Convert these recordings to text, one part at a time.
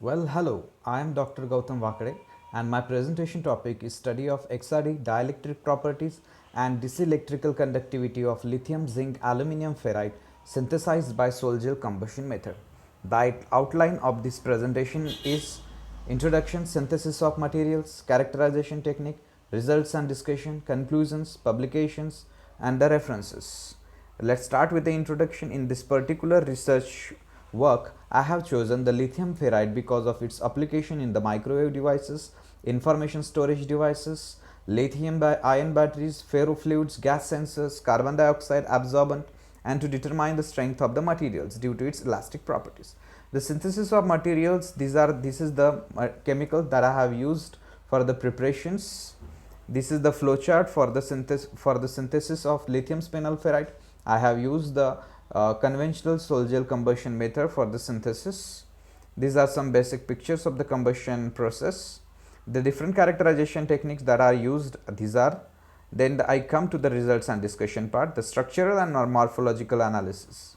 Well, hello, I am Dr. Gautam Vakade and my presentation topic is study of XRD dielectric properties and diselectrical conductivity of lithium zinc aluminum ferrite synthesized by Sol-Gel combustion method. The outline of this presentation is introduction, synthesis of materials, characterization technique, results and discussion, conclusions, publications and the references. Let's start with the introduction. In this particular research work, I have chosen the lithium ferrite because of its application in the microwave devices, information storage devices, lithium ion batteries, ferrofluids, gas sensors, carbon dioxide absorbent, and to determine the strength of the materials due to its elastic properties. The synthesis of materials, this is the chemical that I have used for the preparations. This is the flowchart for the synthesis of lithium spinel ferrite. I have used the conventional Sol-Gel combustion method for the synthesis. These are some basic pictures of the combustion process. The different characterization techniques that are used, these are. Then I come to the results and discussion part, the structural and morphological analysis.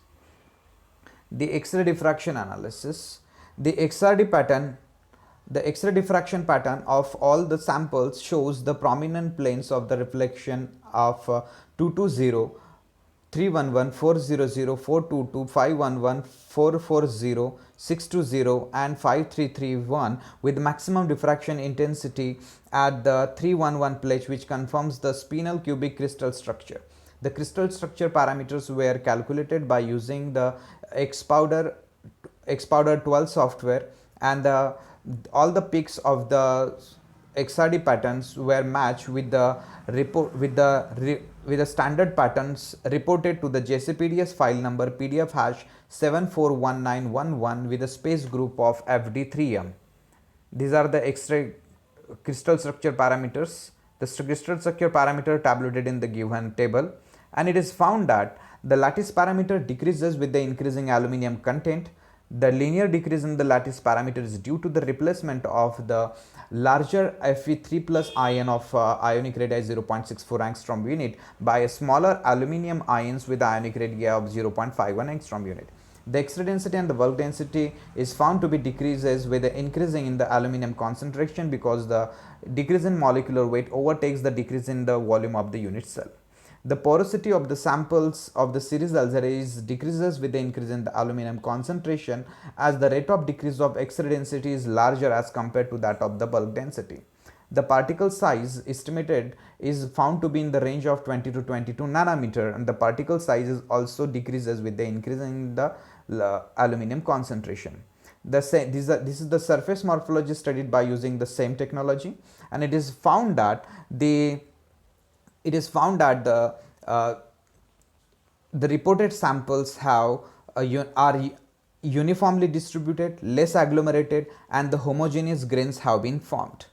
The X-ray diffraction analysis. The X-ray diffraction pattern of all the samples shows the prominent planes of the reflection of 220, 311, 400, 422, 511, 440, 620 and 5331 with maximum diffraction intensity at the 311 plane, which confirms the spinel cubic crystal structure. The crystal structure parameters were calculated by using the Xpowder 12 software, and all the peaks of the XRD patterns were matched with the standard patterns reported to the JCPDS file number PDF hash 741911 with a space group of FD3M. These are the X-ray crystal structure parameters. The crystal structure parameter tabulated in the given table, and it is found that the lattice parameter decreases with the increasing aluminum content. The linear decrease in the lattice parameter is due to the replacement of the larger Fe3 plus ion of ionic radii 0.64 angstrom unit by a smaller aluminum ions with ionic radii of 0.51 angstrom unit. The X-ray density and the bulk density is found to be decreases with the increasing in the aluminum concentration because the decrease in molecular weight overtakes the decrease in the volume of the unit cell. The porosity of the samples of the series algeries decreases with the increase in the aluminum concentration, as the rate of decrease of X-ray density is larger as compared to that of the bulk density. The particle size estimated is found to be in the range of 20 to 22 nanometer, and the particle size also decreases with the increase in the aluminum concentration. This is the surface morphology studied by using the same technology, and it is found that the reported samples are uniformly distributed, less agglomerated, and the homogeneous grains have been formed.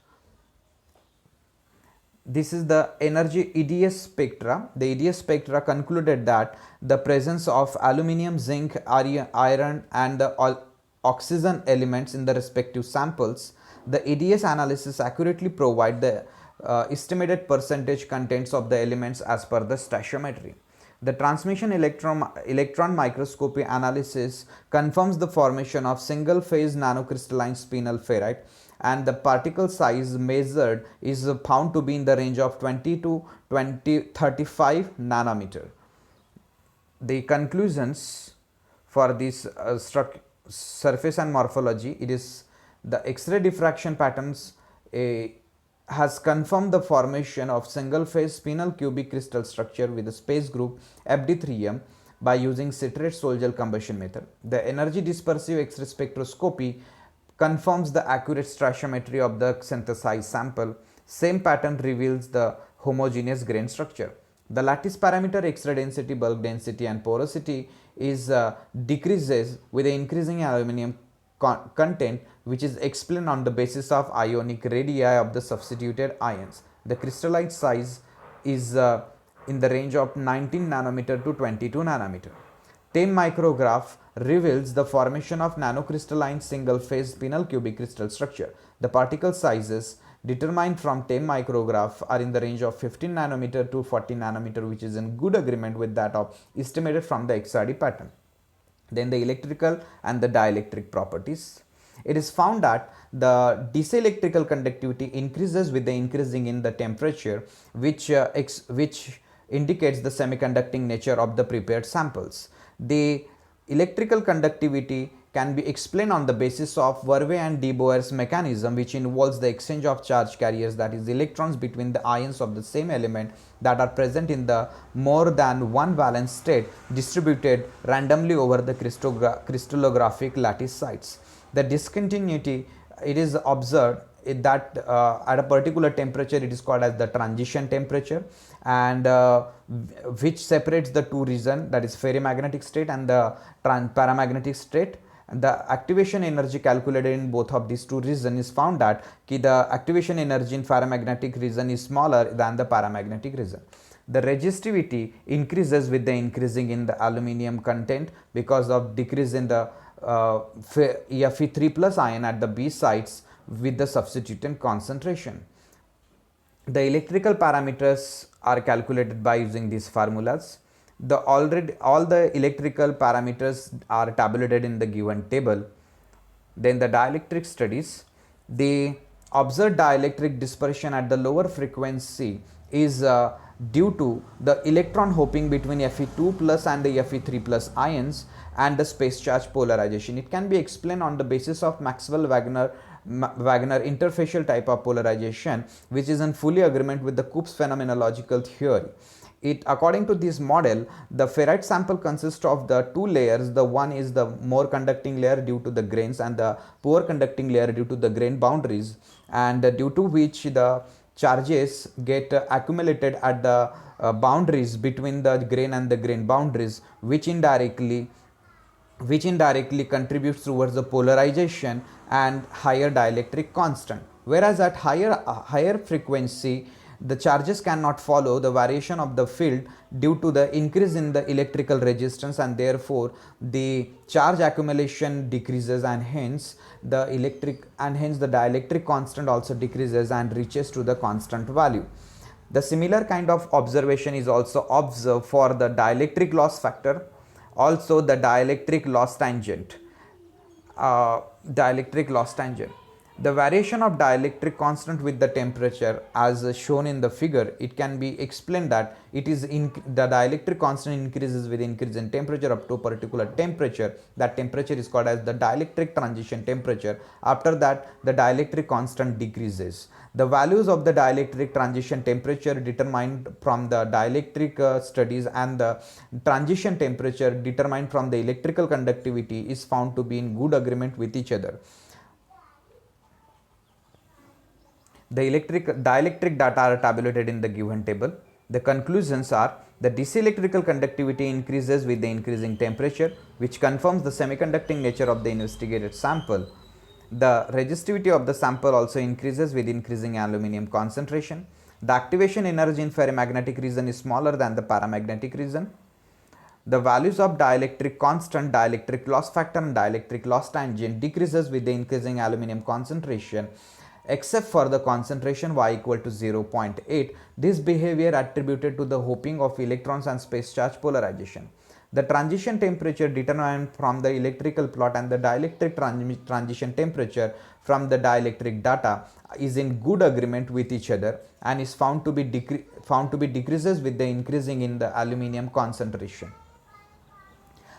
This is the energy EDS spectra. The EDS spectra concluded that the presence of aluminum, zinc, iron and the oxygen elements in the respective samples. The EDS analysis accurately provide the estimated percentage contents of the elements as per the stoichiometry. The transmission electron microscopy analysis confirms the formation of single phase nanocrystalline spinel ferrite, and the particle size measured is found to be in the range of 20 to 35 nanometer. The conclusions for this surface and morphology, it is the X-ray diffraction patterns has confirmed the formation of single phase spinel cubic crystal structure with a space group FD3M by using citrate Sol-Gel combustion method. The energy dispersive X-ray spectroscopy confirms the accurate stoichiometry of the synthesized sample. Same pattern reveals the homogeneous grain structure. The lattice parameter X-ray density, bulk density and porosity is decreases with the increasing aluminum content, which is explained on the basis of ionic radii of the substituted ions. The crystallite size is in the range of 19 nanometer to 22 nanometer. TEM micrograph reveals the formation of nanocrystalline single phase spinel cubic crystal structure. The particle sizes determined from TEM micrograph are in the range of 15 nanometer to 40 nanometer, which is in good agreement with that of estimated from the XRD pattern. Then the electrical and the dielectric properties. It is found that the DC electrical conductivity increases with the increasing in the temperature, which indicates the semiconducting nature of the prepared samples. The electrical conductivity can be explained on the basis of Verwey and de Boer's mechanism, which involves the exchange of charge carriers, that is electrons, between the ions of the same element that are present in the more than one valence state distributed randomly over the crystallographic lattice sites. The discontinuity, it is observed that at a particular temperature it is called as the transition temperature, and which separates the two regions, that is ferromagnetic state and the paramagnetic state. The activation energy calculated in both of these two regions is found that the activation energy in ferromagnetic region is smaller than the paramagnetic region. The resistivity increases with the increasing in the aluminum content because of decrease in the Fe3 plus ion at the B sites with the substituent concentration. The electrical parameters are calculated by using these formulas. All the electrical parameters are tabulated in the given table. Then the dielectric studies, the observed dielectric dispersion at the lower frequency is due to the electron hopping between Fe2 plus and the Fe3 plus ions and the space charge polarization. It can be explained on the basis of Maxwell-Wagner interfacial type of polarization, which is in fully agreement with the Cope's phenomenological theory. According to this model, the ferrite sample consists of the two layers. The one is the more conducting layer due to the grains, and the poor conducting layer due to the grain boundaries, and due to which the charges get accumulated at the boundaries between the grain and the grain boundaries, which indirectly contributes towards the polarization and higher dielectric constant. Whereas at higher frequency, the charges cannot follow the variation of the field due to the increase in the electrical resistance, and therefore the charge accumulation decreases, and hence the dielectric constant also decreases and reaches to the constant value. The similar kind of observation is also observed for the dielectric loss factor, also the dielectric loss tangent. The variation of dielectric constant with the temperature, as shown in the figure, it can be explained that the dielectric constant increases with increase in temperature up to a particular temperature. That temperature is called as the dielectric transition temperature. After that, the dielectric constant decreases. The values of the dielectric transition temperature determined from the dielectric studies and the transition temperature determined from the electrical conductivity is found to be in good agreement with each other. The dielectric data are tabulated in the given table. The conclusions are: the DC electrical conductivity increases with the increasing temperature, which confirms the semiconducting nature of the investigated sample. The resistivity of the sample also increases with increasing aluminum concentration. The activation energy in ferromagnetic region is smaller than the paramagnetic region. The values of dielectric constant, dielectric loss factor and dielectric loss tangent decreases with the increasing aluminum concentration, except for the concentration y equal to 0.8. This behavior attributed to the hopping of electrons and space charge polarization. The transition temperature determined from the electrical plot and the dielectric transition temperature from the dielectric data is in good agreement with each other and is found to be decreases with the increasing in the aluminum concentration.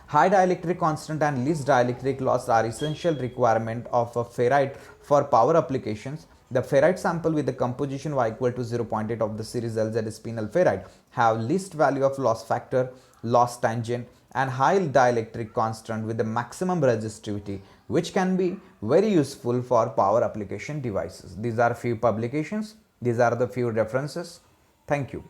High dielectric constant and least dielectric loss are essential requirement of a ferrite for power applications. The ferrite sample with the composition y equal to 0.8 of the series LZ spinel ferrite have least value of loss factor, loss tangent and high dielectric constant with the maximum resistivity, which can be very useful for power application devices. These are few publications. These are the few references. Thank you.